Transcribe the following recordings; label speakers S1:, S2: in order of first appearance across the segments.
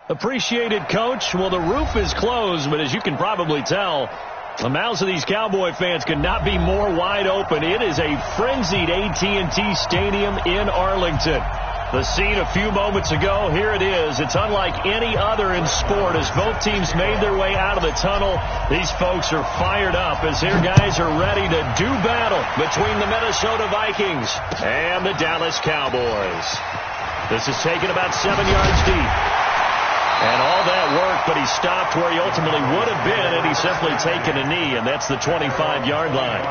S1: Appreciated, Coach. Well, the roof is closed, but as you can probably tell, the mouths of these Cowboy fans could not be more wide open. It is a frenzied AT&T Stadium in Arlington. The scene a few moments ago, here it is. It's unlike any other in sport as both teams made their way out of the tunnel. These folks are fired up as their guys are ready to do battle between the Minnesota Vikings and the Dallas Cowboys. This is taken about 7 yards deep. And all that work, but he stopped where he ultimately would have been, and he's simply taken a knee, and that's the 25-yard line.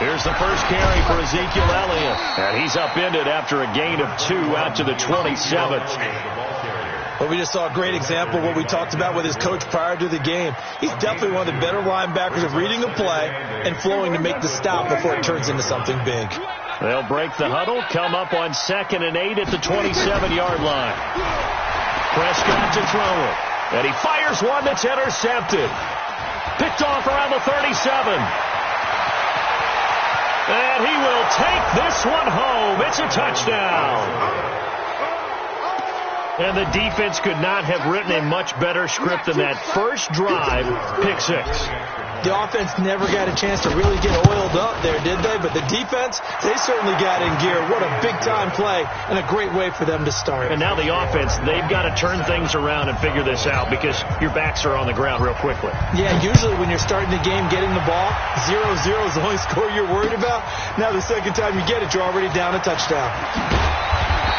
S1: Here's the first carry for Ezekiel Elliott. And he's upended after a gain of 2 out to the 27th.
S2: Well, we just saw a great example of what we talked about with his coach prior to the game. He's definitely one of the better linebackers of reading a play and flowing to make the stop before it turns into something big.
S1: They'll break the huddle, come up on 2nd and 8 at the 27-yard line. Prescott to throw it. And he fires one that's intercepted. Picked off around the 37. And he will take this one home. It's a touchdown. And the defense could not have written a much better script than that first drive, pick 6.
S2: The offense never got a chance to really get oiled up there, did they? But the defense, they certainly got in gear. What a big-time play and a great way for them to start.
S1: And now the offense, they've got to turn things around and figure this out because your backs are on the ground real quickly.
S2: Yeah, usually when you're starting the game getting the ball, 0-0 is the only score you're worried about. Now the second time you get it, you're already down a touchdown.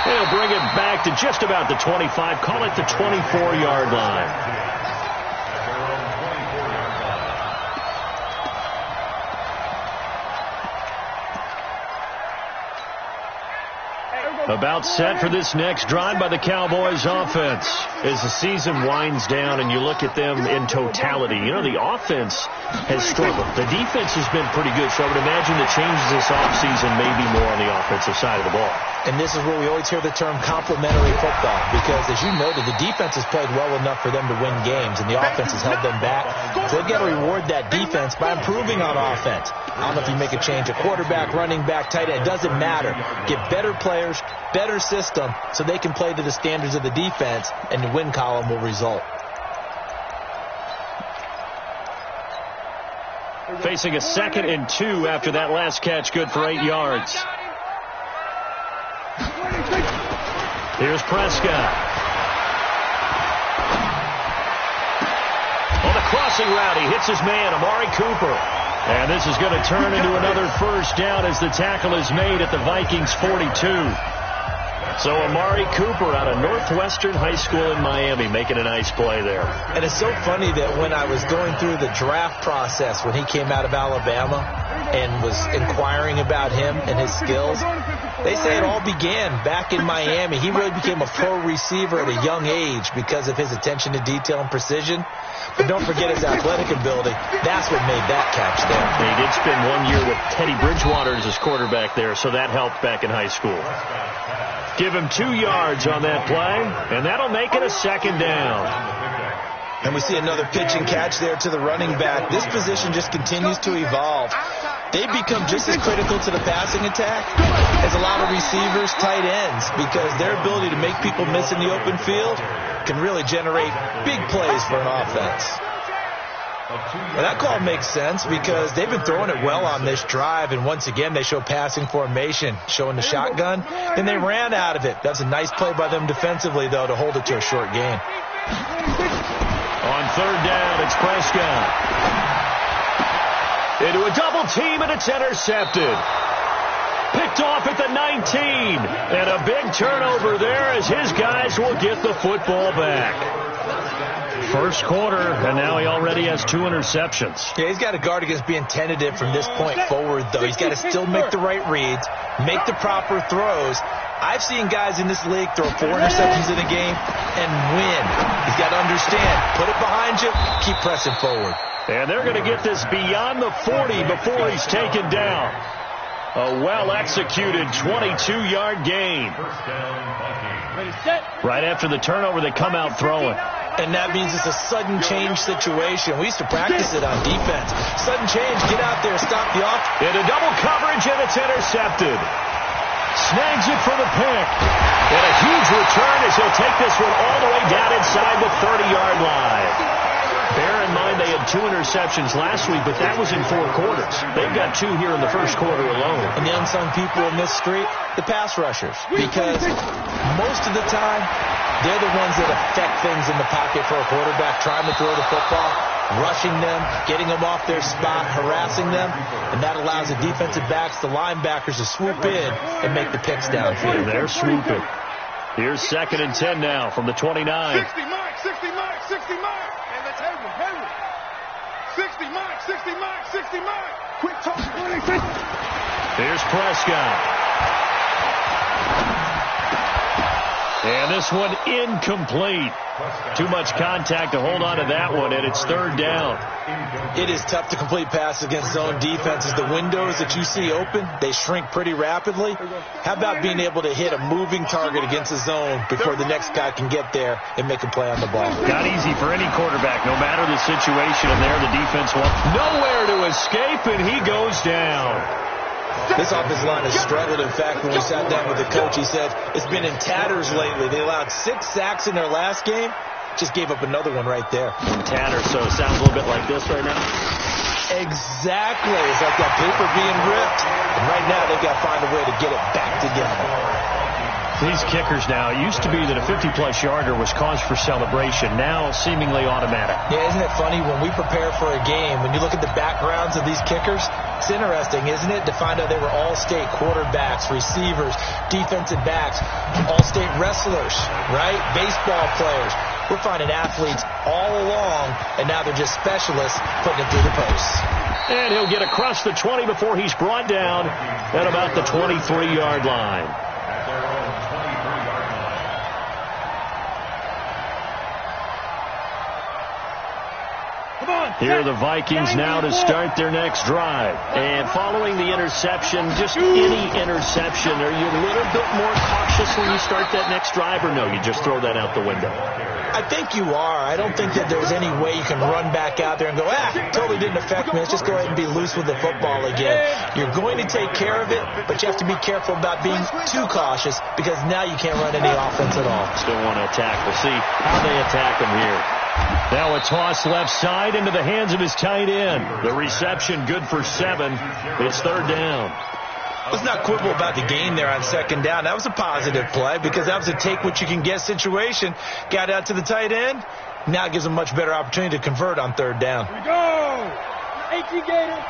S1: They'll bring it back to just about the 25. Call it the 24-yard line. About set for this next drive by the Cowboys offense. As the season winds down and you look at them in totality, you know, the offense has struggled. The defense has been pretty good, so I would imagine the changes this offseason may be more on the offensive side of the ball.
S2: And this is where we always hear the term complementary football because, as you noted, the defense has played well enough for them to win games, and the offense has held them back. So they've got to reward that defense by improving on offense. I don't know if you make a change, a quarterback, running back, tight end, it doesn't matter. Get better players, better system, so they can play to the standards of the defense, and the win column will result.
S1: Facing a 2nd and 2 after that last catch, good for 8 yards. Here's Prescott. On the crossing route, he hits his man, Amari Cooper. And this is going to turn into another first down as the tackle is made at the Vikings 42. So Amari Cooper out of Northwestern High School in Miami making a nice play there.
S2: And it's so funny that when I was going through the draft process when he came out of Alabama and was inquiring about him and his skills, they say it all began back in Miami. He really became a pro receiver at a young age because of his attention to detail and precision. But don't forget his athletic ability. That's what made that catch there.
S1: He did spend 1 year with Teddy Bridgewater as his quarterback there, so that helped back in high school. Give him 2 yards on that play, and that'll make it a 2nd down.
S2: And we see another pitch and catch there to the running back. This position just continues to evolve. They've become just as critical to the passing attack as a lot of receivers, tight ends, because their ability to make people miss in the open field can really generate big plays for an offense. And that call makes sense because they've been throwing it well on this drive, and once again they show passing formation, showing the shotgun. Then they ran out of it. That's a nice play by them defensively, though, to hold it to a short gain.
S1: On 3rd down, it's Prescott. Into a double team, and it's intercepted. Picked off at the 19. And a big turnover there as his guys will get the football back. First quarter, and now he already has 2 interceptions.
S2: Yeah, he's got to guard against being tentative from this point forward, though. He's got to still make the right reads, make the proper throws. I've seen guys in this league throw 4 interceptions in a game and win. He's got to understand, put it behind you, keep pressing forward.
S1: And they're going to get this beyond the 40 before he's taken down. A well-executed 22-yard gain. Right after the turnover, they come out throwing.
S2: And that means it's a sudden change situation. We used to practice it on defense. Sudden change, get out there, stop the off.
S1: Into double coverage, and it's intercepted. Snags it for the pick. And a huge return as he'll take this one all the way down inside the 30-yard line. Bear in mind they had 2 interceptions last week, but that was in 4 quarters. They've got 2 here in the first quarter alone.
S2: And the unsung people in this street, the pass rushers. Because most of the time, they're the ones that affect things in the pocket for a quarterback, trying to throw the football, rushing them, getting them off their spot, harassing them, and that allows the defensive backs, the linebackers, to swoop in and make the picks downfield.
S1: They're swooping. Here's 2nd and 10 now from the 29.
S3: 60 mark, 60 mark, 60 mark. And let's have him. 60 mark, 60 mark, 60 mark. Quick toss, 26.
S1: Here's Prescott. And this one incomplete. Too much contact to hold on to that one, and it's 3rd down.
S2: It is tough to complete passes against zone defenses. The windows that you see open, they shrink pretty rapidly. How about being able to hit a moving target against the zone before the next guy can get there and make a play on the ball?
S1: Not easy for any quarterback, no matter the situation. And there the defense wants nowhere to escape, and he goes down.
S2: This offensive line has struggled. In fact, when we sat down with the coach, he said it's been in tatters lately. They allowed 6 sacks in their last game. Just gave up another one right there.
S1: In tatters, so it sounds a little bit like this right now.
S2: Exactly. It's like that paper being ripped. And right now, they've got to find a way to get it back together.
S1: These kickers now, it used to be that a 50-plus yarder was cause for celebration. Now, seemingly automatic.
S2: Yeah, isn't it funny when we prepare for a game, when you look at the backgrounds of these kickers, it's interesting, isn't it, to find out they were all-state quarterbacks, receivers, defensive backs, all-state wrestlers, right? Baseball players. We're finding athletes all along, and now they're just specialists putting it through the posts.
S1: And he'll get across the 20 before he's brought down at about the 23-yard line. Here are the Vikings now to start their next drive. And following the interception, just any interception, are you a little bit more cautious when you start that next drive, or no, you just throw that out the window?
S2: I think you are. I don't think that there's any way you can run back out there and go, totally didn't affect me. Let's just go ahead and be loose with the football again. You're going to take care of it, but you have to be careful about being too cautious because now you can't run any offense at all.
S1: Still want to attack. We'll see how they attack him here. Now a toss left side into the hands of his tight end. The reception good for 7. It's 3rd down.
S2: Let's not quibble about the gain there on 2nd down. That was a positive play because that was a take-what-you-can-get situation. Got out to the tight end. Now it gives them a much better opportunity to convert on 3rd down.
S3: Here we go. 18 Gator.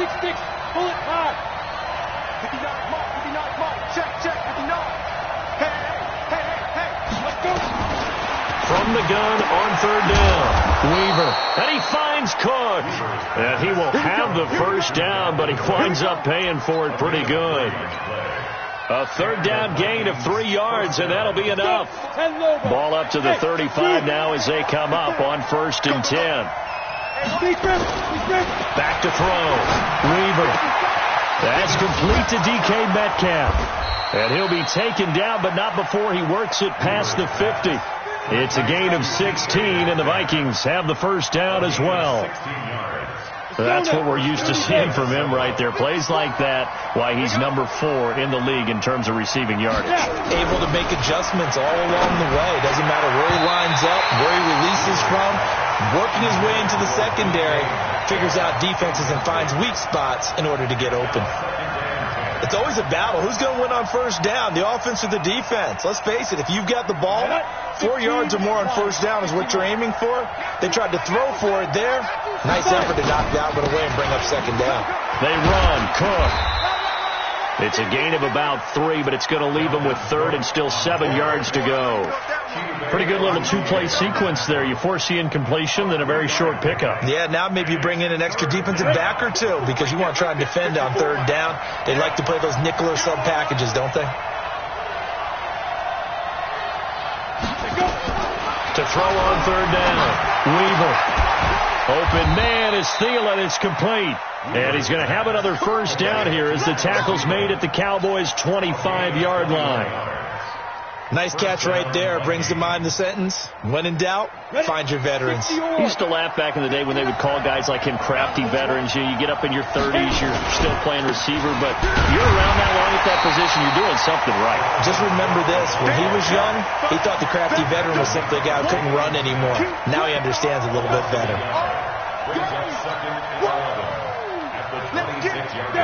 S3: 6-6. Pull it high. 59 mark. 59 mark. Check. 59. Hey. Let's go.
S1: From the gun on 3rd down. Weaver. And he finds Cook. And he will have the first down, but he winds up paying for it pretty good. A 3rd down gain of 3 yards, and that'll be enough. Ball up to the 35 now as they come up on 1st and 10. Back to throw. Weaver. That's complete to DK Metcalf. And he'll be taken down, but not before he works it past the 50. It's a gain of 16, and the Vikings have the first down as well. That's what we're used to seeing from him right there. Plays like that, why he's number 4 in the league in terms of receiving yardage.
S2: Able to make adjustments all along the way. Doesn't matter where he lines up, where he releases from. Working his way into the secondary, figures out defenses and finds weak spots in order to get open. It's always a battle. Who's going to win on 1st down, the offense or the defense? Let's face it, if you've got the ball, 4 yards or more on 1st down is what you're aiming for. They tried to throw for it there. Nice effort to knock that one away and bring up 2nd down.
S1: They run. Cook. It's a gain of about 3, but it's going to leave them with 3rd and still 7 yards to go. Pretty good little 2-play sequence there. You force the incompletion, then a very short pickup.
S2: Yeah, now maybe you bring in an extra defensive back or 2 because you want to try and defend on 3rd down. They like to play those nickel or sub packages, don't they?
S1: To throw on 3rd down. Weaver. Open man is Thielen. It's complete. And he's going to have another first down here as the tackle's made at the Cowboys' 25-yard line.
S2: Nice catch right there. Brings to mind the sentence, when in doubt, find your veterans.
S1: I used to laugh back in the day when they would call guys like him crafty veterans. You get up in your 30s, you're still playing receiver, but you're around that long at that position, you're doing something right.
S2: Just remember this. When he was young, he thought the crafty veteran was simply a guy who couldn't run anymore. Now he understands a little bit better.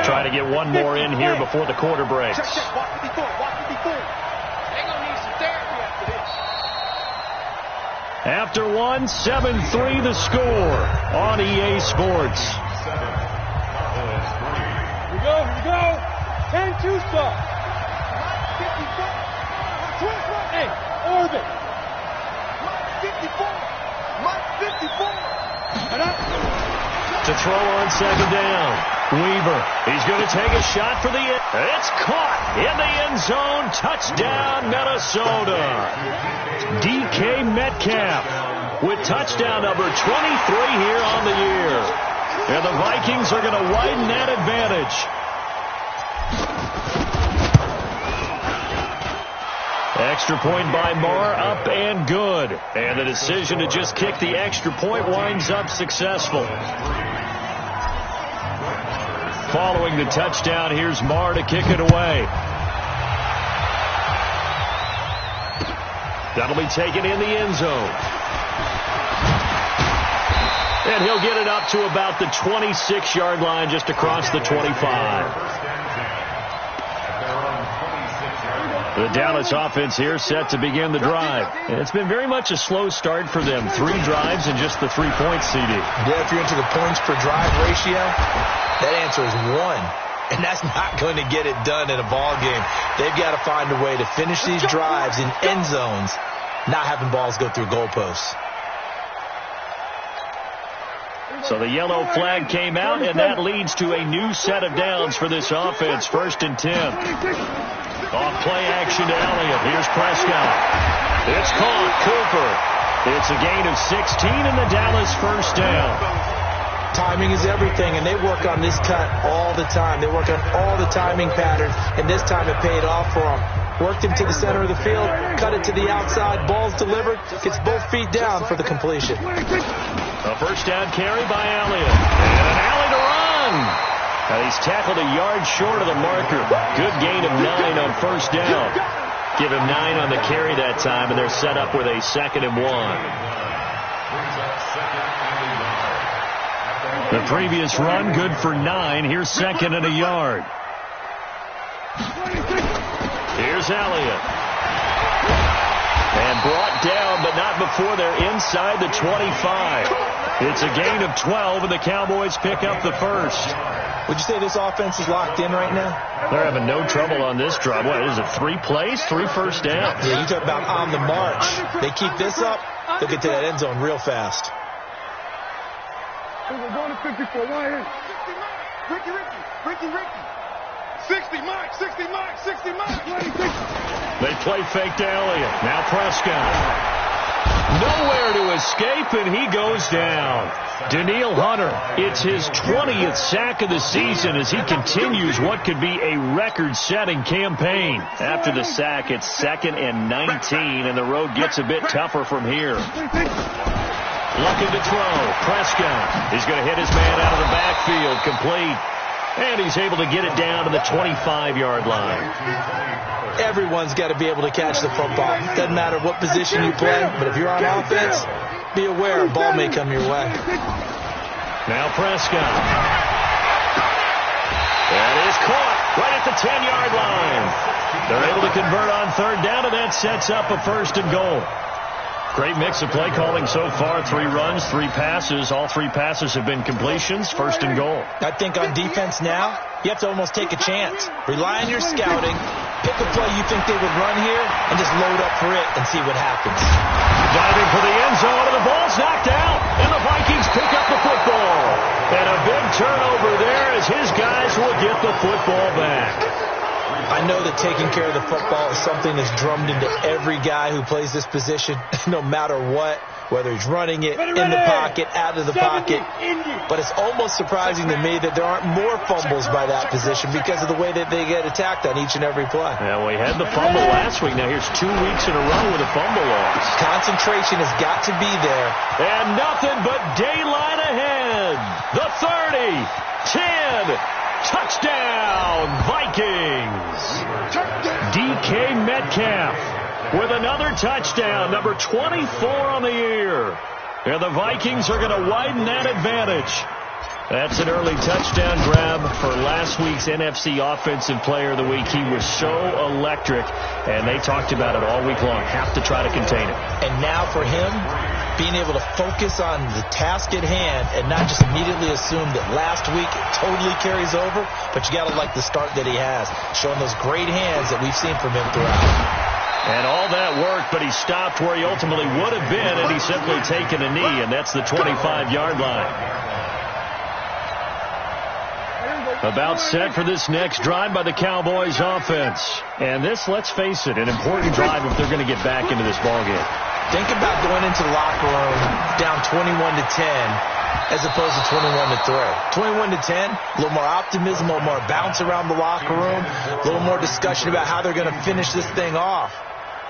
S1: Try to get one more in here before the quarter breaks. After one, 7-3 the score on EA Sports.
S3: Here we go. 10-2 stop. Hey, orbit. Mike 54.
S1: To throw on second down. Weaver, he's going to take a shot for the end. It's caught in the end zone. Touchdown, Minnesota. DK Metcalf with touchdown number 23 here on the year. And the Vikings are going to widen that advantage. Extra point by Marr, up and good. And the decision to just kick the extra point winds up successful. Following the touchdown, here's Marr to kick it away. That'll be taken in the end zone. And he'll get it up to about the 26-yard line, just across the 25. The Dallas offense here set to begin the drive. And it's been very much a slow start for them. 3 drives and just the 3 points, CD.
S2: Yeah, if you're into the points per drive ratio, that answer is 1. And that's not going to get it done in a ball game. They've got to find a way to finish these drives in end zones, not having balls go through goalposts.
S1: So the yellow flag came out, and that leads to a new set of downs for this offense. 1st and 10. Off play action to Elliott. Here's Prescott. It's caught. Cooper. It's a gain of 16 and the Dallas first down.
S2: Timing is everything, and they work on this cut all the time. They work on all the timing patterns, and this time it paid off for them. Worked him to the center of the field, cut it to the outside, ball's delivered, gets both feet down for the completion.
S1: A first down carry by Elliott. And an alley to run. He's tackled a yard short of the marker. Good gain of 9 on first down. Give him 9 on the carry that time, and they're set up with a 2nd and 1. The previous run, good for 9. Here's 2nd and a yard. Here's Elliott. And brought down, but not before they're inside the 25. It's a gain of 12, and the Cowboys pick up the first.
S2: Would you say this offense is locked in right now?
S1: They're having no trouble on this drive. What is it, 3 plays, 3 first downs?
S2: Yeah, you talk about on the march. They keep this up, they'll get to that end zone real fast.
S3: We're going to 54. Why here? 60 Ricky. 60 Mike. 60 Mike.
S1: They play fake to Elliott. Now Prescott. Nowhere to escape, and he goes down. Danielle Hunter, it's his 20th sack of the season as he continues what could be a record-setting campaign. After the sack, it's 2nd and 19, and the road gets a bit tougher from here. Looking to throw. Prescott is going to hit his man out of the backfield. Complete. And he's able to get it down to the 25-yard line.
S2: Everyone's got to be able to catch the football. Doesn't matter what position you play, but if you're on offense, be aware a ball may come your way.
S1: Now Prescott. That is caught right at the 10-yard line. They're able to convert on 3rd down, and that sets up a 1st and goal. Great mix of play calling so far. 3 runs, 3 passes. All 3 passes have been completions. 1st and goal.
S2: I think on defense now, you have to almost take a chance. Rely on your scouting. Pick a play you think they would run here and just load up for it and see what happens.
S1: Diving for the end zone, and the ball's knocked out. And the Vikings pick up the football. And a big turnover there as his guys will get the football back.
S2: I know that taking care of the football is something that's drummed into every guy who plays this position, no matter what, whether he's running it, in the pocket, out of the pocket. But it's almost surprising to me that there aren't more fumbles by that position because of the way that they get attacked on each and every play.
S1: Yeah, we had the fumble last week. Now here's 2 weeks in a row with a fumble loss.
S2: Concentration has got to be there.
S1: And nothing but daylight ahead. The 30, 10, touchdown, Vikings. DK Metcalf with another touchdown, number 24 on the year. And the Vikings are going to widen that advantage. That's an early touchdown grab for last week's NFC Offensive Player of the Week. He was so electric, and they talked about it all week long. Have to try to contain it.
S2: And now for him, being able to focus on the task at hand and not just immediately assume that last week totally carries over, but you got to like the start that he has, showing those great hands that we've seen from him throughout.
S1: And all that worked, but he stopped where he ultimately would have been, and he's simply taken a knee, and that's the 25-yard line. About set for this next drive by the Cowboys offense. And this, let's face it, an important drive if they're going to get back into this ballgame.
S2: Think about going into the locker room down 21-10 as opposed to 21-3. 21-10, a little more optimism, a little more bounce around the locker room, a little more discussion about how they're going to finish this thing off.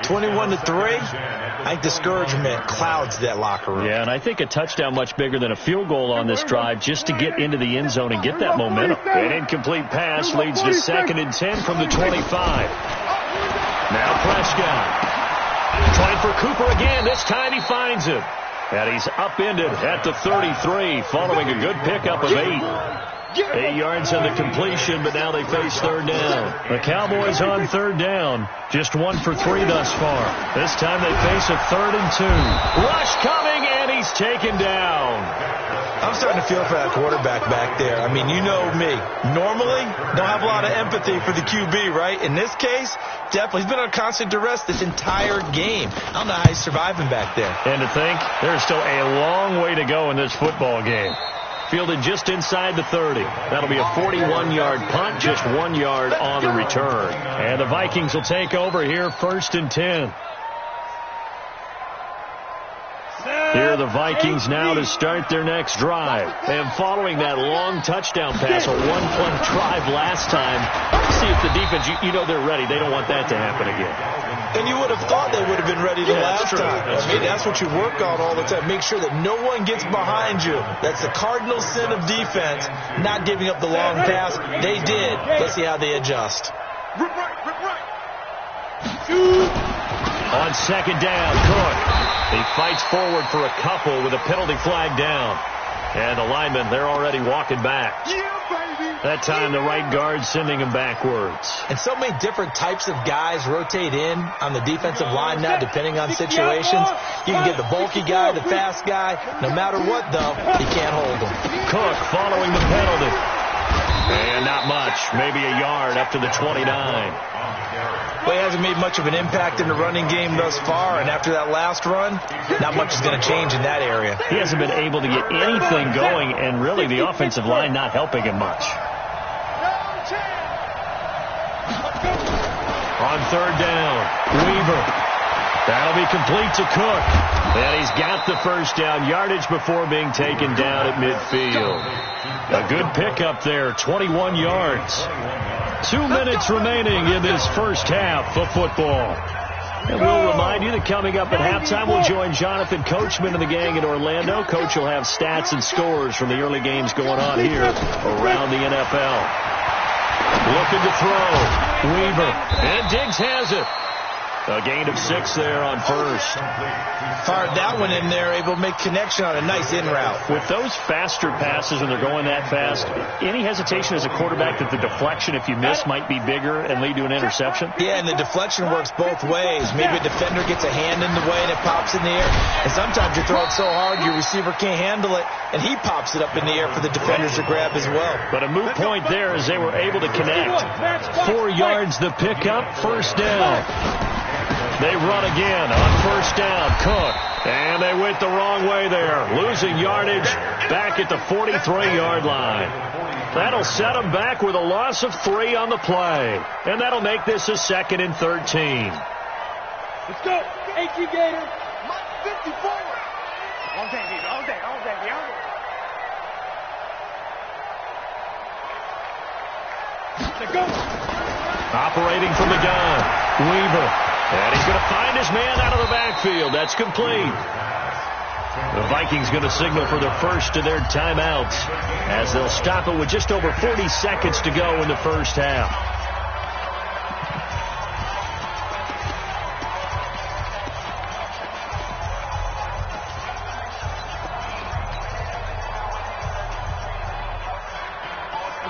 S2: 21-3, I think discouragement clouds that locker room.
S1: Yeah, and I think a touchdown much bigger than a field goal on this drive just to get into the end zone and get that momentum. An incomplete pass leads to 2nd and 10 from the 25. Now Prescott. Trying for Cooper again. This time he finds him. And he's upended at the 33 following a good pickup of 8. 8 yards in the completion, but now they face 3rd down. The Cowboys on 3rd down. Just 1 for 3 thus far. This time they face a 3rd and 2. Rush coming, and he's taken down.
S2: I'm starting to feel for that quarterback back there. I mean, you know me. Normally, don't have a lot of empathy for the QB, right? In this case, definitely. He's been on constant duress this entire game. I don't know how he's surviving back there.
S1: And to think, there's still a long way to go in this football game. Fielded just inside the 30. That'll be a 41-yard punt, just 1 yard on the return. And the Vikings will take over here, 1st and 10. Here are the Vikings now to start their next drive. And following that long touchdown pass, a one-play drive last time, see if the defense, you know they're ready. They don't want that to happen again.
S2: And you would have thought they would have been ready the last time. That's what you work on all the time. Make sure that no one gets behind you. That's the cardinal sin of defense, not giving up the long pass. They did. Let's see how they adjust.
S1: On 2nd down, Cook. He fights forward for a couple with a penalty flag down. And the linemen, they're already walking back. That time, the right guard sending him backwards.
S2: And so many different types of guys rotate in on the defensive line now, depending on situations. You can get the bulky guy, the fast guy. No matter what, though, you can't hold him.
S1: Cook following the penalty. And not much. Maybe a yard up to the 29.
S2: Well, he hasn't made much of an impact in the running game thus far, and after that last run, not much is going to change in that area.
S1: He hasn't been able to get anything going, and really the offensive line not helping him much. On 3rd down, Weaver. That'll be complete to Cook. And he's got the 1st down, yardage before being taken down at midfield. A good pickup there, 21 yards. 2 minutes remaining in this first half of football. And we'll remind you that coming up at halftime, we'll join Jonathan Coachman and the gang in Orlando. Coach will have stats and scores from the early games going on here around the NFL. Looking to throw. Weaver. And Diggs has it. A gain of 6 there on 1st.
S2: Fired that one in there, able to make connection on a nice in route.
S1: With those faster passes and they're going that fast, any hesitation as a quarterback that the deflection, if you miss, might be bigger and lead to an interception?
S2: Yeah, and the deflection works both ways. Maybe a defender gets a hand in the way and it pops in the air. And sometimes you throw it so hard your receiver can't handle it, and he pops it up in the air for the defenders to grab as well.
S1: But a moot point there as they were able to connect. 4 yards the pickup, 1st down. They run again on 1st down. Cook. And they went the wrong way there. Losing yardage back at the 43-yard line. That'll set them back with a loss of 3 on the play. And that'll make this a 2nd and 13.
S3: Let's go. 18 Gator. 50 forward. All day, baby. All day. All day. All day. Let's go.
S1: Operating from the gun. Weaver. And he's going to find his man out of the backfield. That's complete. The Vikings going to signal for the first of their timeouts as they'll stop it with just over 40 seconds to go in the first half.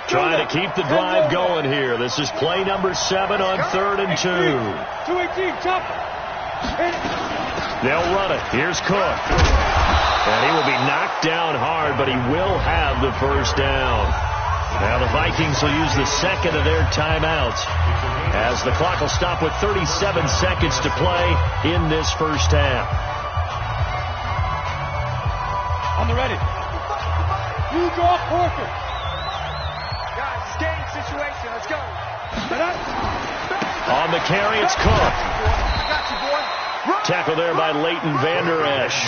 S1: Trying to keep the drive going here. This is play number 7 on 3rd and 2.
S3: 218, chopper.
S1: They'll run it. Here's Cook. And he will be knocked down hard, but he will have the first down. Now the Vikings will use the 2nd of their timeouts as the clock will stop with 37 seconds to play in this first half.
S3: On the ready. You draw Porter. Guys, game situation. Let's go.
S1: On the carry, it's Cook.
S3: I got you, boy.
S1: Tackle there by Leighton Vander Esch.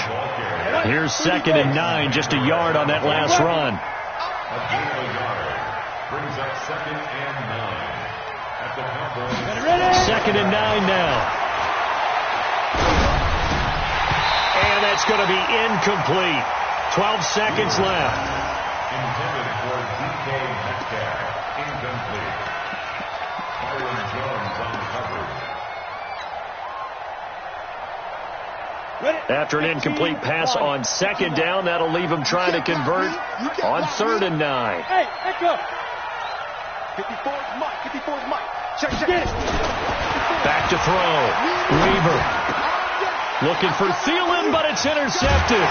S1: Here's 2nd and 9, just a yard on that last run.
S4: Brings up 2nd and 9. At the Cowboys.
S1: 2nd and 9 now. And that's going to be incomplete. 12 seconds left.
S4: Intended for DK Metcalf. Incomplete. Byron Jones on coverage.
S1: After an incomplete pass on 2nd down, that'll leave him trying to convert on 3rd and 9.
S3: Hey, echo. 54's Mike. 54's Mike. Check.
S1: Back to throw. Weaver. Looking for Thielen, but it's intercepted.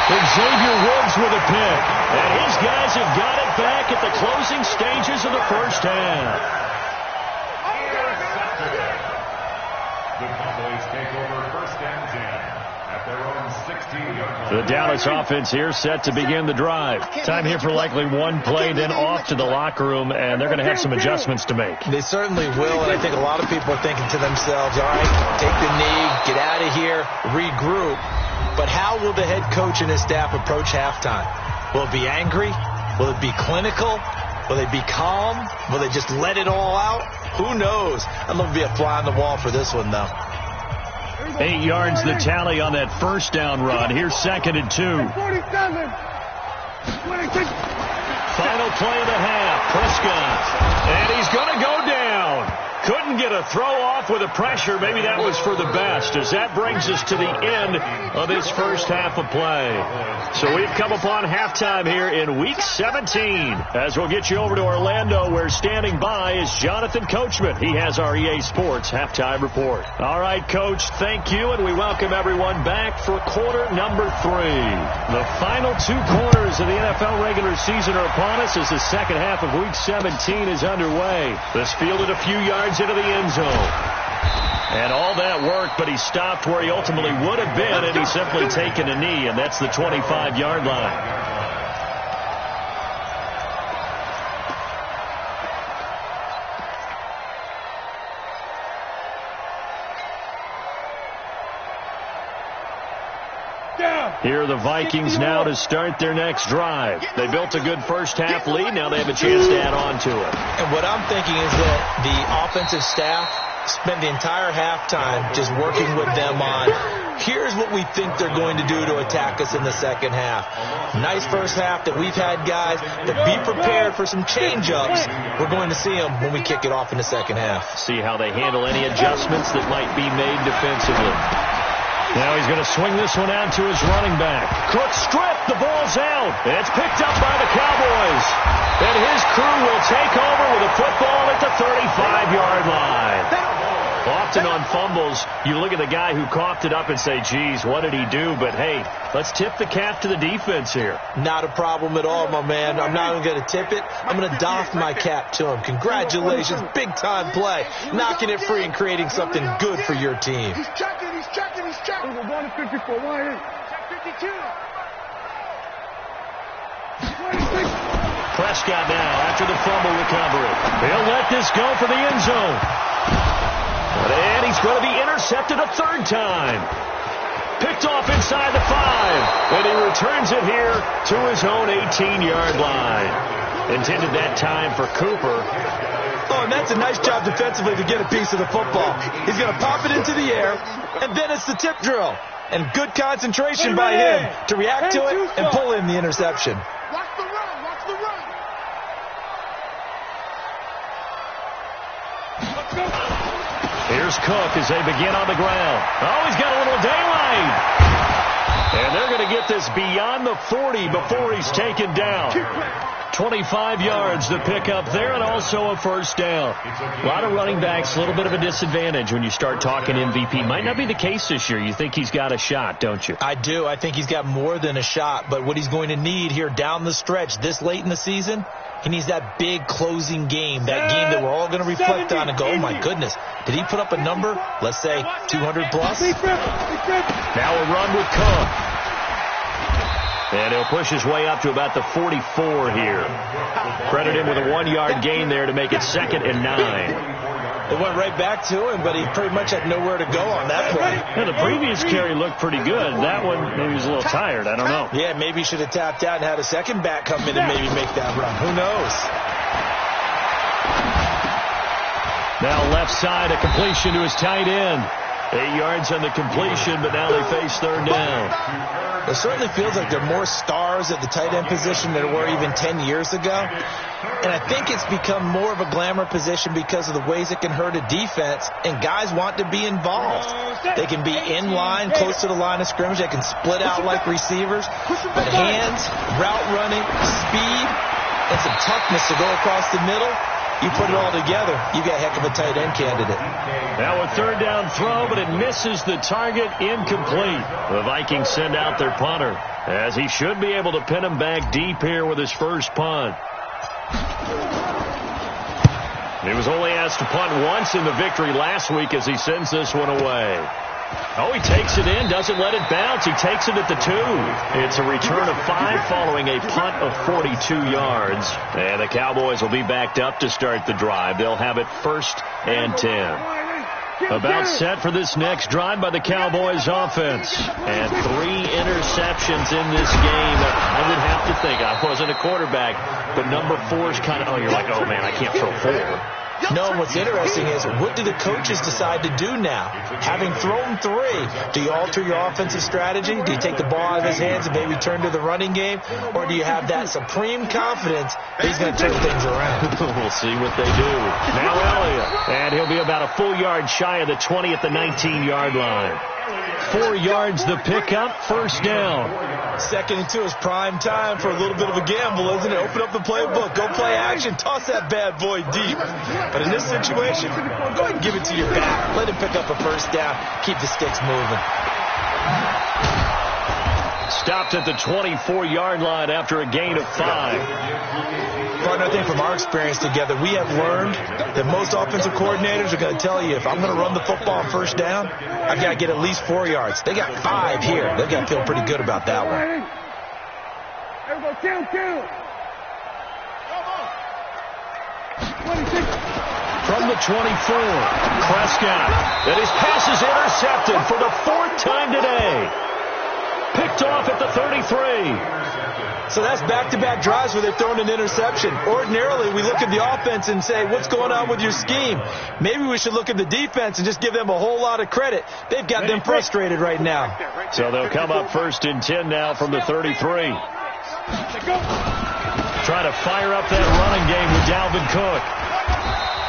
S1: Xavier Woods with a pick. And his guys have got it back at the closing stages of the first half.
S4: The Cowboys take over 1st and 10 at their own 16-yard line.
S1: The Dallas offense here set to begin the drive. Time here for likely one play, then off to the locker room, and they're going to have some adjustments to make.
S2: They certainly will, and I think a lot of people are thinking to themselves, all right, take the knee, get out of here, regroup. But how will the head coach and his staff approach halftime? Will it be angry? Will it be clinical? Will they be calm? Will they just let it all out? Who knows? I'm going to be a fly on the wall for this one, though.
S1: 8 yards the tally on that first down run. Here's 2nd and 2.
S3: 47.
S1: Final play of the half. Prescott. And he's going to go down. Couldn't get a throw off with the pressure. Maybe that was for the best, as that brings us to the end of this first half of play. So we've come upon halftime here in Week 17, as we'll get you over to Orlando, where standing by is Jonathan Coachman. He has our EA Sports halftime report. All right, Coach, thank you, and we welcome everyone back for quarter number 3. The final 2 quarters of the NFL regular season are upon us as the second half of Week 17 is underway. This fielded a few yards into the end zone. And all that worked, but he stopped where he ultimately would have been, and he's simply taken a knee, and that's the 25-yard line. Here are the Vikings now to start their next drive. They built a good first half lead. Now they have a chance to add on to it.
S2: And what I'm thinking is that the offensive staff spent the entire halftime just working with them on, here's what we think they're going to do to attack us in the second half. Nice first half that we've had, guys, but be prepared for some change-ups. We're going to see them when we kick it off in the second half.
S1: See how they handle any adjustments that might be made defensively. Now he's going to swing this one out to his running back. Cook stripped. The ball's out. It's picked up by the Cowboys. And his crew will take over with a football at the 35-yard line. Often on fumbles, you look at the guy who coughed it up and say, geez, what did he do? But, hey, let's tip the cap to the defense here.
S2: Not a problem at all, my man. I'm not even going to tip it. I'm going to doff my cap to him. Congratulations. Big-time play. Knocking it free and creating something good for your team.
S3: He's checking. We're going to 54. Why check 52.
S1: Prescott now after the fumble recovery. He'll let this go for the end zone. And he's going to be intercepted a third time. Picked off inside the 5. And he returns it here to his own 18-yard line. Intended that time for Cooper.
S2: Oh, and that's a nice job defensively to get a piece of the football. He's going to pop it into the air, and then it's the tip drill. And good concentration by him to react to it and pull in the interception.
S3: Watch the run. Watch the run. Let's go.
S1: Here's Cook as they begin on the ground. Oh, he's got a little daylight. And they're going to get this beyond the 40 before he's taken down. 25 yards to pick up there, and also a first down. A lot of running backs, a little bit of a disadvantage when you start talking MVP. Might not be the case this year. You think he's got a shot, don't you?
S2: I do. I think he's got more than a shot, but what he's going to need here down the stretch this late in the season, he needs that big closing game, that game that we're all going to reflect on and go, oh, my goodness, did he put up a number, let's say 200 plus?
S1: Now a run with Cook. And he'll push his way up to about the 44 here. Credit him with a 1-yard gain there to make it 2nd and 9.
S2: It went right back to him, but he pretty much had nowhere to go on that play.
S1: Yeah, the previous carry looked pretty good. That one, maybe he was a little tired. I don't know.
S2: Yeah, maybe he should have tapped out and had a second back come in and maybe make that run. Who knows?
S1: Now left side, a completion to his tight end. 8 yards on the completion, but now they face third down.
S2: It certainly feels like there are more stars at the tight end position than there were even 10 years ago. And I think it's become more of a glamour position because of the ways it can hurt a defense, and guys want to be involved. They can be in line, close to the line of scrimmage. They can split out like receivers. But hands, route running, speed, and some toughness to go across the middle, you put it all together, you got a heck of a tight end candidate.
S1: Now a third down throw, but it misses the target, incomplete. The Vikings send out their punter, as he should be able to pin him back deep here with his first punt. He was only asked to punt once in the victory last week as he sends this one away. Oh, he takes it in, doesn't let it bounce. He takes it at the 2. It's a return of 5 following a punt of 42 yards. And the Cowboys will be backed up to start the drive. They'll have it 1st and 10. About set for this next drive by the Cowboys offense. And 3 interceptions in this game. I would have to think, I wasn't a quarterback, but number 4 is kind of, oh, you're like, oh, man, I can't throw 4.
S2: No, and what's interesting is, what do the coaches decide to do now? Having thrown 3, do you alter your offensive strategy? Do you take the ball out of his hands and maybe turn to the running game? Or do you have that supreme confidence that he's going to turn things around?
S1: We'll see what they do. Now Elliott, and he'll be about a full yard shy of the 20 at the 19-yard line. 4 yards the pickup, first down.
S2: 2nd and 2 is prime time for a little bit of a gamble, isn't it? Open up the playbook, go play action, toss that bad boy deep. But in this situation, go ahead and give it to your back. Let him pick up a first down. Keep the sticks moving.
S1: Stopped at the 24-yard line after a gain of 5.
S2: Partner, I think from our experience together, we have learned that most offensive coordinators are going to tell you, if I'm going to run the football on first down, I've got to get at least 4 yards. They got 5 here. They've got to feel pretty good about that one.
S3: Everybody, count.
S1: From the 24, Prescott. And his pass is intercepted for the 4th time today. Picked off at the 33.
S2: So that's back-to-back drives where they've thrown an interception. Ordinarily, we look at the offense and say, what's going on with your scheme? Maybe we should look at the defense and just give them a whole lot of credit. They've got them frustrated right now.
S1: So they'll come up 1st and 10 now from the 33. Trying to fire up that running game with Dalvin Cook.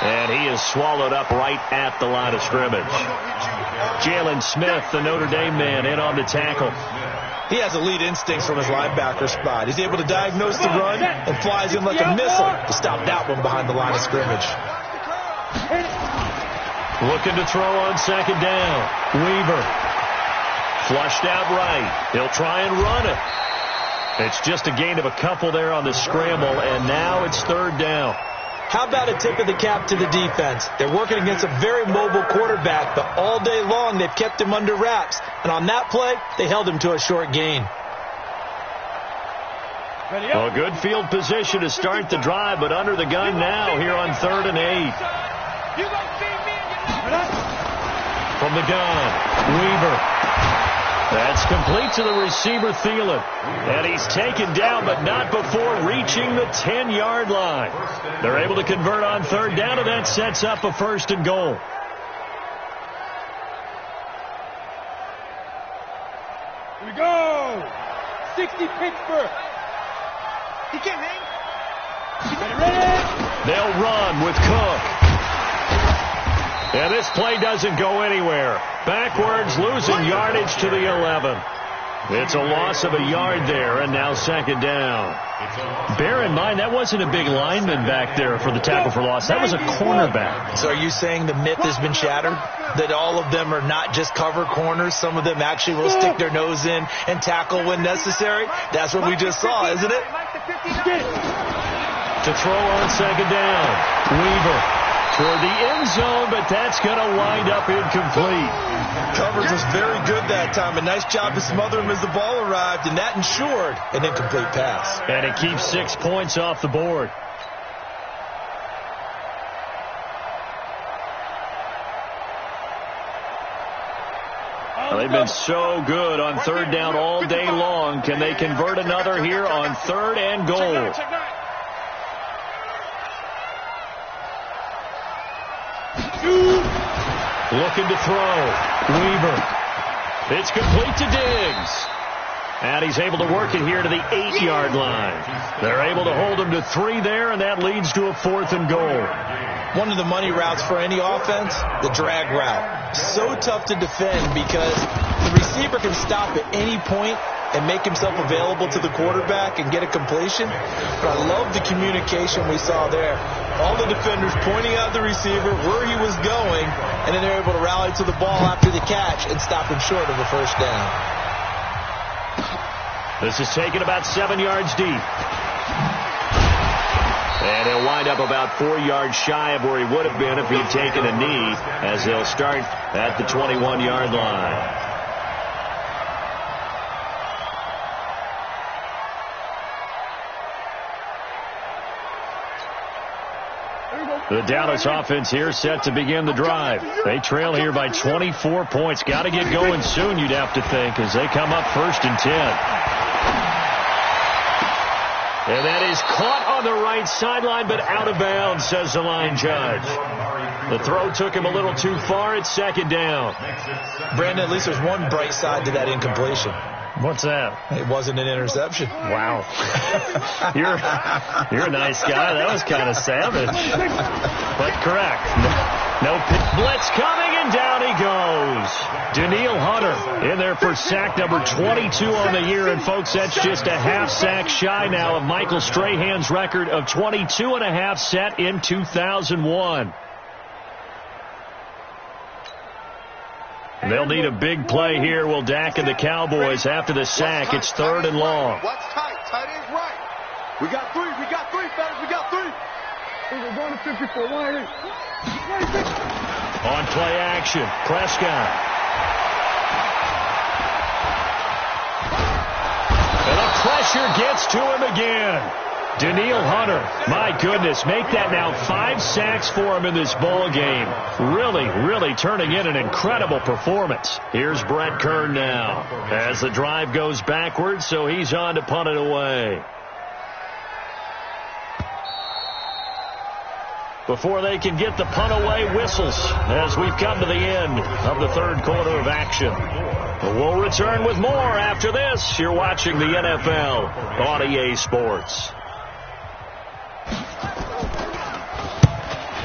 S1: And he is swallowed up right at the line of scrimmage. Jalen Smith, the Notre Dame man, in on the tackle.
S2: He has elite instincts from his linebacker spot. He's able to diagnose the run and flies in like a missile to stop that one behind the line of scrimmage.
S1: Looking to throw on 2nd down. Weaver. Flushed out right. He'll try and run it. It's just a gain of a couple there on the scramble, and now it's 3rd down.
S2: How about a tip of the cap to the defense? They're working against a very mobile quarterback, but all day long they've kept him under wraps. And on that play, they held him to a short gain.
S1: Well, good field position to start the drive, but under the gun now here on 3rd and 8. From the gun, Weaver. That's complete to the receiver, Thielen. And he's taken down, but not before reaching the 10-yard line. They're able to convert on 3rd down, and that sets up a 1st and goal.
S3: Here we go. 60 Pittsburgh. He can't hang. Ready?
S1: They'll run with Cook. And this play doesn't go anywhere. Backwards, losing yardage to the 11. It's a loss of a yard there, and now 2nd down. Bear in mind, that wasn't a big lineman back there for the tackle for loss. That was a cornerback.
S2: So are you saying the myth has been shattered? That all of them are not just cover corners? Some of them actually will stick their nose in and tackle when necessary? That's what we just saw, isn't it?
S1: To throw on 2nd down. Weaver toward the end zone, but that's going to wind up incomplete.
S2: Coverage was very good that time. A nice job to smother him as the ball arrived, and that ensured an incomplete pass.
S1: And it keeps 6 points off the board. Well, they've been so good on 3rd down all day long. Can they convert another here on 3rd and goal? Looking to throw. Weaver. It's complete to Diggs. And he's able to work it here to the 8-yard line. They're able to hold him to 3 there, and that leads to a 4th and goal.
S2: One of the money routes for any offense, the drag route. So tough to defend because the receiver can stop at any point and make himself available to the quarterback and get a completion. But I love the communication we saw there. All the defenders pointing out the receiver, where he was going, and then they're able to rally to the ball after the catch and stop him short of a 1st down.
S1: This is taken about 7 yards deep. And he'll wind up about 4 yards shy of where he would have been if he'd taken a knee, as they'll start at the 21-yard line. The Dallas offense here set to begin the drive. They trail here by 24 points. Got to get going soon, you'd have to think, as they come up 1st and 10. And that is caught on the right sideline, but out of bounds, says the line judge. The throw took him a little too far. It's 2nd down.
S2: Brandon, at least there's one bright side to that incompletion.
S1: What's that?
S2: It wasn't an interception.
S1: Wow. You're a nice guy. That was kind of savage. But correct. No blitz coming, and down he goes. Daniil Hunter in there for sack number 22 on the year. And, folks, that's just a half sack shy now of Michael Strahan's record of 22 and a half set in 2001. They'll need a big play here. Will Dak and the Cowboys after the sack. It's 3rd and long.
S3: Watch tight. Tight ends right. We got 3. We got 3, fellas. We got 3. We're going to 54. 180.
S1: On play action, Prescott. And the pressure gets to him again. Daniil Hunter, my goodness, make that now 5 sacks for him in this ball game. Really turning in an incredible performance. Here's Brett Kern now as the drive goes backwards, so he's on to punt it away. Before they can get the punt away, whistles as we've come to the end of the 3rd quarter of action. We'll return with more after this. You're watching the NFL on EA Sports.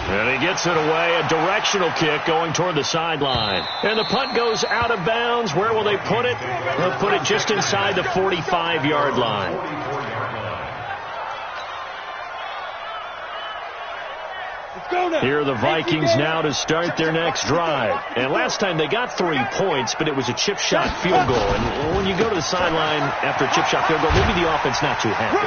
S1: And he gets it away, a directional kick going toward the sideline. And the punt goes out of bounds. Where will they put it? They'll put it just inside the 45-yard line. Here are the Vikings now to start their next drive. And last time they got 3 points, but it was a chip shot field goal. And when you go to the sideline after a chip shot field goal, maybe the offense not too happy.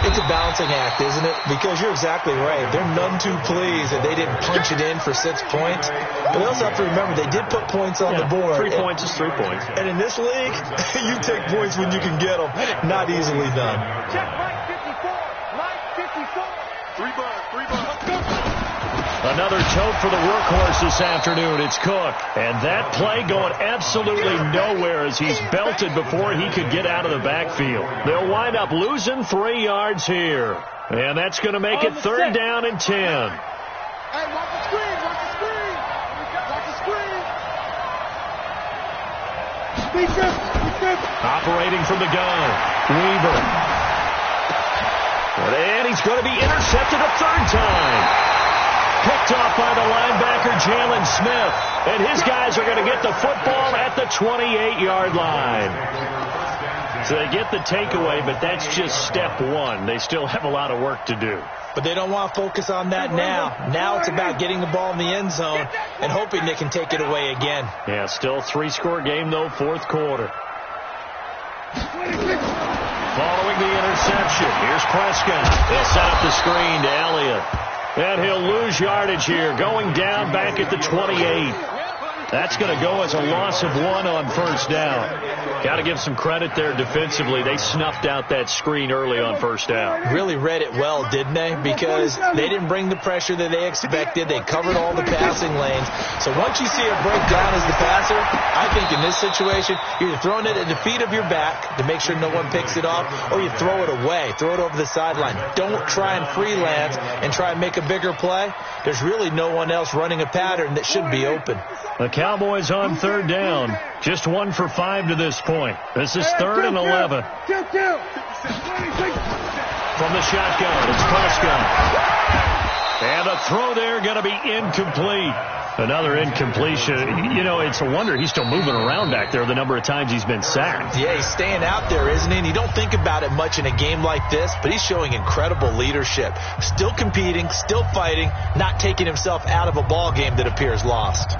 S2: It's a balancing act, isn't it? Because you're exactly right. They're none too pleased that they didn't punch it in for 6 points. But they also have to remember they did put points on the board.
S1: 3 points is 3 points.
S2: And in this league, you take points when you can get them. Not easily done.
S3: 3 bucks.
S1: Another tote for the workhorse this afternoon. It's Cook. And that play going absolutely nowhere as he's belted before he could get out of the backfield. They'll wind up losing 3 yards here. And that's going to make it 3rd down and 10.
S3: Hey, watch the screen. Watch the screen. Watch the screen.
S1: Operating from the gun. Weaver. And he's going to be intercepted a 3rd time. Picked off by the linebacker, Jalen Smith. And his guys are going to get the football at the 28-yard line. So they get the takeaway, but that's just step 1. They still have a lot of work to do.
S2: But they don't want to focus on that now. Now it's about getting the ball in the end zone and hoping they can take it away again.
S1: Yeah, still 3-score game, though, 4th quarter. Following the interception, here's Prescott. They set up the screen to Elliott. And he'll lose yardage here, going down back at the 28. That's going to go as a loss of 1 on 1st down. Got to give some credit there defensively. They snuffed out that screen early on 1st down.
S2: Really read it well, didn't they? Because they didn't bring the pressure that they expected. They covered all the passing lanes. So once you see it break down as the passer, I think in this situation, you're throwing it at the feet of your back to make sure no one picks it off, or you throw it away, throw it over the sideline. Don't try and freelance and try and make a bigger play. There's really no one else running a pattern that should be open.
S1: The Cowboys on 3rd down. Just 1 for 5 to this point. This is 3rd and 11. From the shotgun, it's Prescott. And a throw there going to be incomplete. Another incompletion. You know, it's a wonder he's still moving around back there the number of times he's been sacked.
S2: Yeah, he's staying out there, isn't he? And you don't think about it much in a game like this, but he's showing incredible leadership. Still competing, still fighting, not taking himself out of a ball game that appears lost.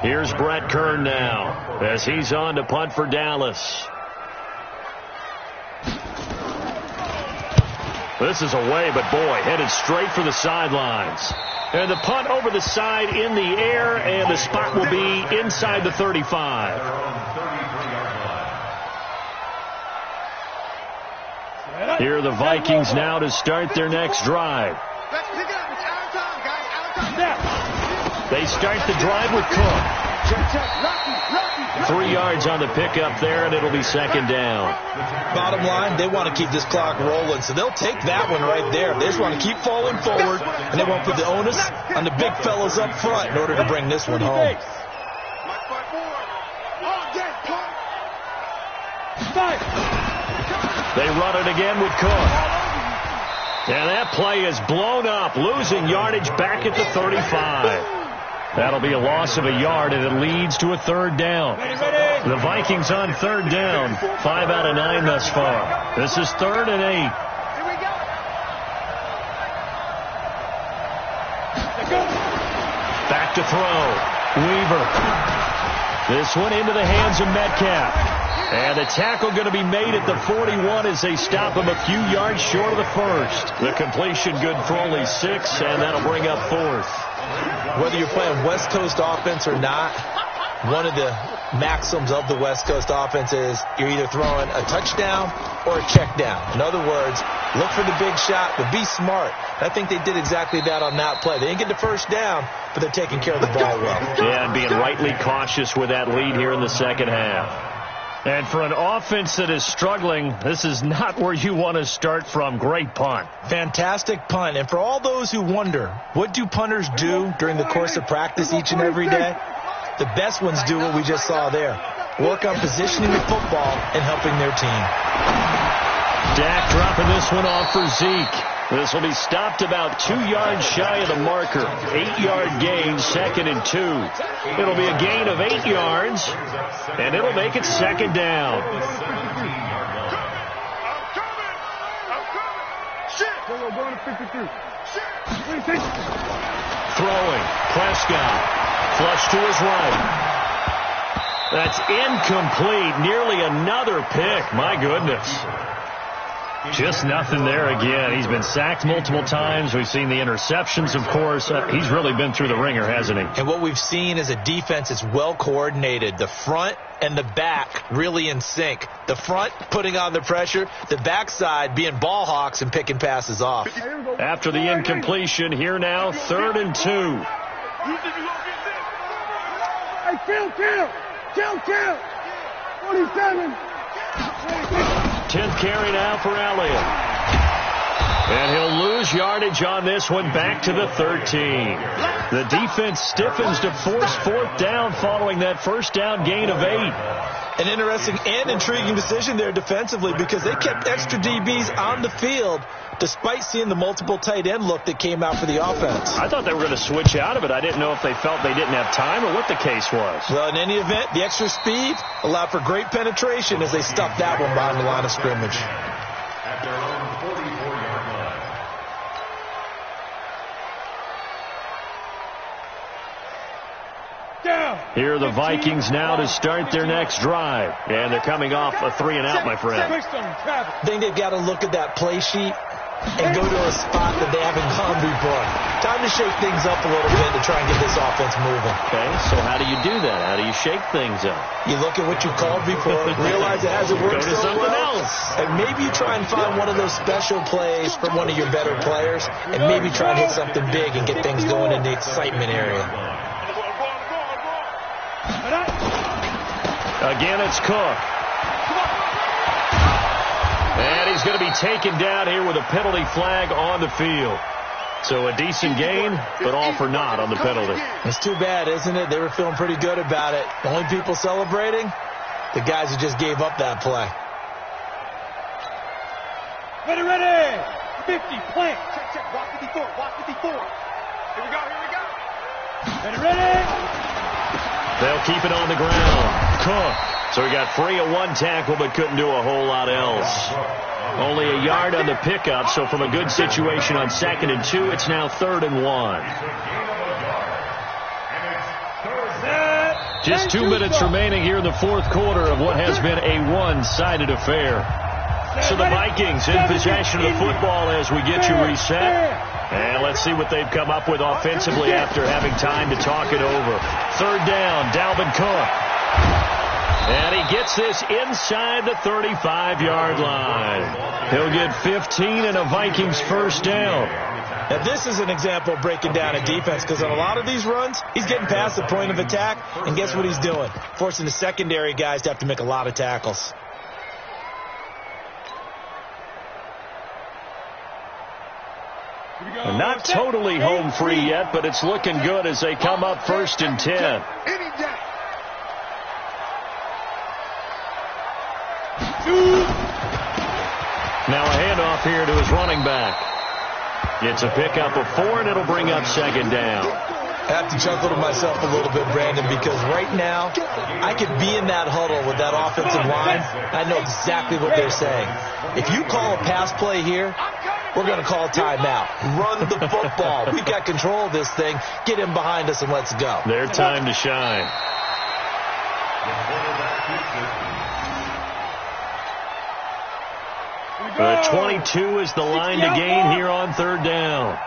S1: Here's Brett Kern now as he's on to punt for Dallas. This is away, but boy, headed straight for the sidelines. And the punt over the side in the air, and the spot will be inside the 35. Here are the Vikings now to start their next drive.
S3: Let's pick it up. It's out of time, guys. Out of time.
S1: They start the drive with Cook. 3 yards on the pickup there, and it'll be 2nd down.
S2: Bottom line, they want to keep this clock rolling, so they'll take that one right there. They just want to keep falling forward, and they won't put the onus on the big fellas up front in order to bring this one home.
S1: They run it again with Cook. And that play is blown up, losing yardage back at the 35. That'll be a loss of a yard, and it leads to a 3rd down. The Vikings on 3rd down, 5 out of 9 thus far. This is 3rd and 8. Back to throw. Weaver. This one into the hands of Metcalf. And the tackle going to be made at the 41 as they stop him a few yards short of the 1st. The completion good for only 6, and that'll bring up 4th.
S2: Whether you're playing West Coast offense or not, one of the maxims of the West Coast offense is you're either throwing a touchdown or a check down. In other words, look for the big shot, but be smart. I think they did exactly that on that play. They didn't get the 1st down, but they're taking care of the ball well.
S1: Yeah, and being rightly cautious with that lead here in the 2nd half. And for an offense that is struggling, this is not where you want to start from. Great punt.
S2: Fantastic punt. And for all those who wonder, what do punters do during the course of practice each and every day? The best ones do what we just saw there. Work on positioning the football and helping their team.
S1: Dak dropping this one off for Zeke. This will be stopped about 2 yards shy of the marker. 8-yard gain, 2nd and 2. It'll be a gain of 8 yards, and it'll make it 2nd down. Throwing, Prescott, flush to his right. That's incomplete. Nearly another pick. My goodness. Just nothing there again. He's been sacked multiple times. We've seen the interceptions, of course. He's really been through the ringer, hasn't he?
S2: And what we've seen is a defense that's well coordinated. The front and the back really in sync. The front putting on the pressure, the backside being ball hawks and picking passes off.
S1: After the incompletion, here now, 3rd and 2.
S3: Hey, kill. 47.
S1: 10th carry now for Elliott. And he'll lose yardage on this one, back to the 13. The defense stiffens to force 4th down following that first down gain of 8.
S2: An interesting and intriguing decision there defensively because they kept extra DBs on the field despite seeing the multiple tight end look that came out for the offense.
S1: I thought they were going to switch out of it. I didn't know if they felt they didn't have time or what the case was.
S2: Well, in any event, the extra speed allowed for great penetration as they stuffed that one behind the line of scrimmage.
S4: At their own 44-yard line.
S1: Here are the Vikings now to start their next drive. And they're coming off a 3-and-out, my friend.
S2: I think they've got to look at that play sheet and go to a spot that they haven't gone before. Time to shake things up a little bit to try and get this offense moving.
S1: Okay, so how do you do that? How do you shake things up?
S2: You look at what you called before, realize it hasn't worked
S1: Go to
S2: so
S1: something
S2: well,
S1: else.
S2: and maybe you try and find one of those special plays from one of your better players, and maybe try and hit something big and get things going in the excitement area.
S1: Again, it's Cook. And he's going to be taken down here with a penalty flag on the field. So a decent gain, but all for naught on the penalty.
S2: It's too bad, isn't it? They were feeling pretty good about it. The only people celebrating, the guys who just gave up that play.
S3: Ready. 50, plant. Check. Walk 54. Here we go. Ready.
S1: They'll keep it on the ground. Cook. So he got free of one tackle, but couldn't do a whole lot else. Only a yard on the pickup, so from a good situation on 2nd and 2, it's now 3rd and 1. Just 2 minutes remaining here in the 4th quarter of what has been a one-sided affair. So the Vikings in possession of the football as we get you reset. And let's see what they've come up with offensively after having time to talk it over. 3rd down, Dalvin Cook. And he gets this inside the 35-yard line. He'll get 15 and a Vikings first down.
S2: Now, this is an example of breaking down a defense because on a lot of these runs, he's getting past the point of attack, and guess what he's doing? Forcing the secondary guys to have to make a lot of tackles.
S1: Not totally home free yet, but it's looking good as they come up 1st and 10. Now a handoff here to his running back. It's a pickup of 4, and it'll bring up 2nd down.
S2: I have to chuckle to myself a little bit, Brandon, because right now I could be in that huddle with that offensive line. I know exactly what they're saying. If you call a pass play here, we're going to call a timeout. Run the football. We've got control of this thing. Get him behind us and let's go.
S1: Their time to shine. The 22 is the line to gain here on 3rd down.